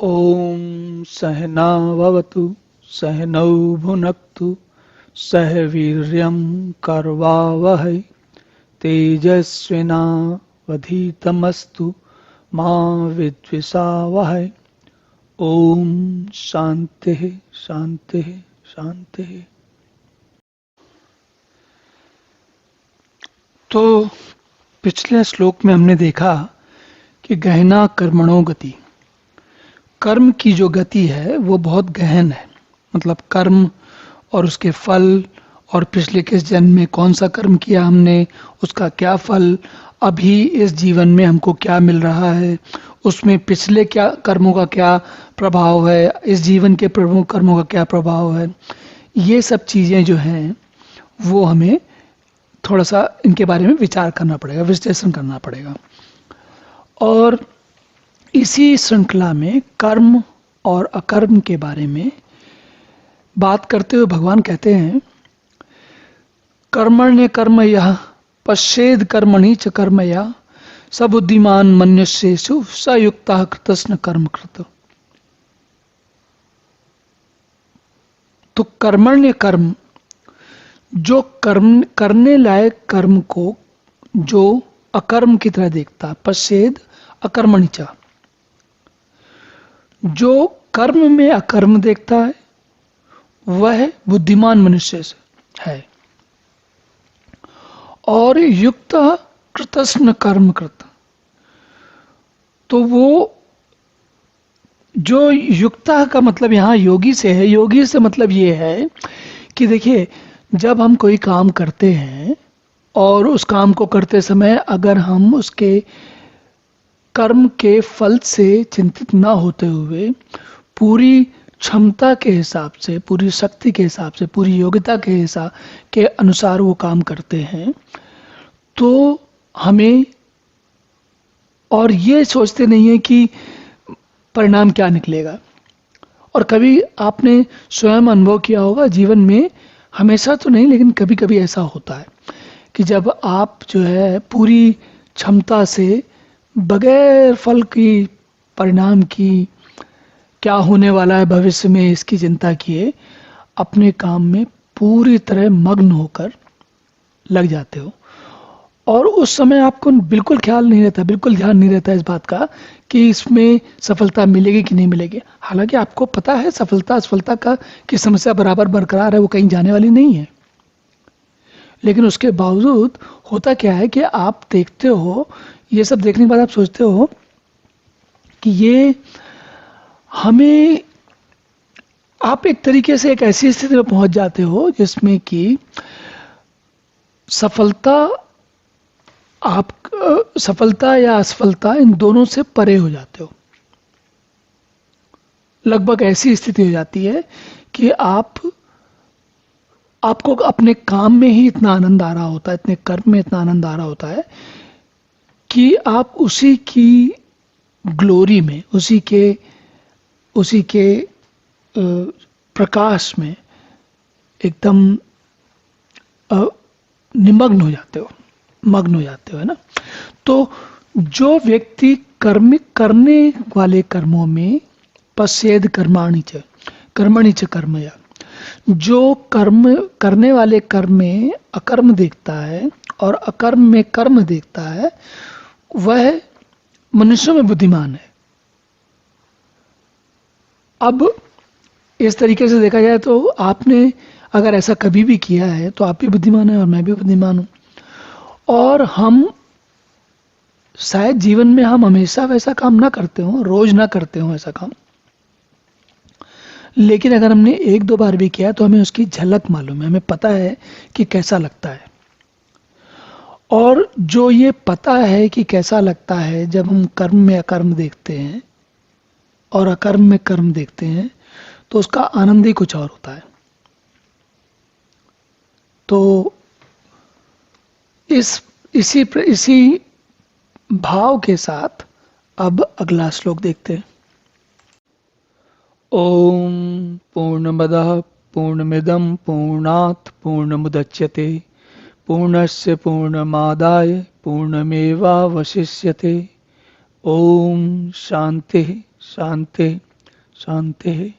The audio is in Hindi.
ॐ सहना भवतु सहनौ भुनक्तु सह वीर्यं करवावहै तेजस्विनावधीतमस्तु मा विद्विषावहै। ओम शांति शांति शांति। तो पिछले श्लोक में हमने देखा कि गहना कर्मणो गति, कर्म की जो गति है वो बहुत गहन है। मतलब कर्म और उसके फल, और पिछले किस जन्म में कौन सा कर्म किया हमने, उसका क्या फल, अभी इस जीवन में हमको क्या मिल रहा है, उसमें पिछले क्या कर्मों का क्या प्रभाव है, इस जीवन के प्रमुख कर्मों का क्या प्रभाव है। ये सब चीज़ें जो हैं वो हमें थोड़ा सा इनके बारे में विचार करना पड़ेगा, विश्लेषण करना पड़ेगा। और इसी श्रृंखला में कर्म और अकर्म के बारे में बात करते हुए भगवान कहते हैं, कर्मण्य कर्म यः पश्येद कर्मणि च कर्म यः स बुद्धिमान मनुष्येषु स युक्तः कृतस्न कर्म कृत। तो कर्मण्य कर्म, जो कर्म करने लायक कर्म को जो अकर्म की तरह देखता, पश्येद अकर्मणि च, जो कर्म में अकर्म देखता है वह बुद्धिमान मनुष्य है। और युक्त कृतस्न कर्म कृत, तो वो जो युक्ता का मतलब यहाँ योगी से है। योगी से मतलब ये है कि देखिए, जब हम कोई काम करते हैं और उस काम को करते समय अगर हम उसके कर्म के फल से चिंतित ना होते हुए पूरी क्षमता के हिसाब से, पूरी शक्ति के हिसाब से, पूरी योग्यता के हिसाब के अनुसार वो काम करते हैं, तो हमें, और ये सोचते नहीं है कि परिणाम क्या निकलेगा। और कभी आपने स्वयं अनुभव किया होगा जीवन में, हमेशा तो नहीं लेकिन कभी कभी ऐसा होता है कि जब आप जो है पूरी क्षमता से बगैर फल की, परिणाम की, क्या होने वाला है भविष्य में इसकी चिंता किए अपने काम में पूरी तरह मग्न होकर लग जाते हो, और उस समय आपको बिल्कुल ख्याल नहीं रहता, बिल्कुल ध्यान नहीं रहता इस बात का कि इसमें सफलता मिलेगी कि नहीं मिलेगी। हालांकि आपको पता है सफलता असफलता का की समस्या बराबर बरकरार है, वो कहीं जाने वाली नहीं है। लेकिन उसके बावजूद होता क्या है कि आप देखते हो, ये सब देखने के बाद आप सोचते हो कि ये हमें, आप एक तरीके से एक ऐसी स्थिति में पहुंच जाते हो जिसमें कि सफलता या असफलता इन दोनों से परे हो जाते हो। लगभग ऐसी स्थिति हो जाती है कि आपको अपने काम में ही इतना आनंद आ रहा होता है, इतने कर्म में इतना आनंद आ रहा होता है कि आप उसी की ग्लोरी में, उसी के प्रकाश में एकदम निमग्न हो जाते हो, मग्न हो जाते हो, है ना। तो जो व्यक्ति करने वाले कर्मों में पश्येद कर्मणि च कर्म या, जो कर्म करने वाले कर्म में अकर्म देखता है और अकर्म में कर्म देखता है, वह मनुष्यों में बुद्धिमान है। अब इस तरीके से देखा जाए तो आपने अगर ऐसा कभी भी किया है तो आप भी बुद्धिमान हैं और मैं भी बुद्धिमान हूं। और हम शायद जीवन में हम हमेशा वैसा काम ना करते हो, रोज ना करते हो ऐसा काम, लेकिन अगर हमने एक दो बार भी किया तो हमें उसकी झलक मालूम है, हमें पता है कि कैसा लगता है। और जो ये पता है कि कैसा लगता है जब हम कर्म में अकर्म देखते हैं और अकर्म में कर्म देखते हैं, तो उसका आनंद ही कुछ और होता है। तो इसी भाव के साथ अब अगला श्लोक देखते हैं। ओम पूर्णमदः पूर्णमिदं पूर्णात् पूर्णमुदच्यते पूर्णस्य पूर्णमादाय पूर्णमेवावशिष्यते। ओम शांति शांति शांति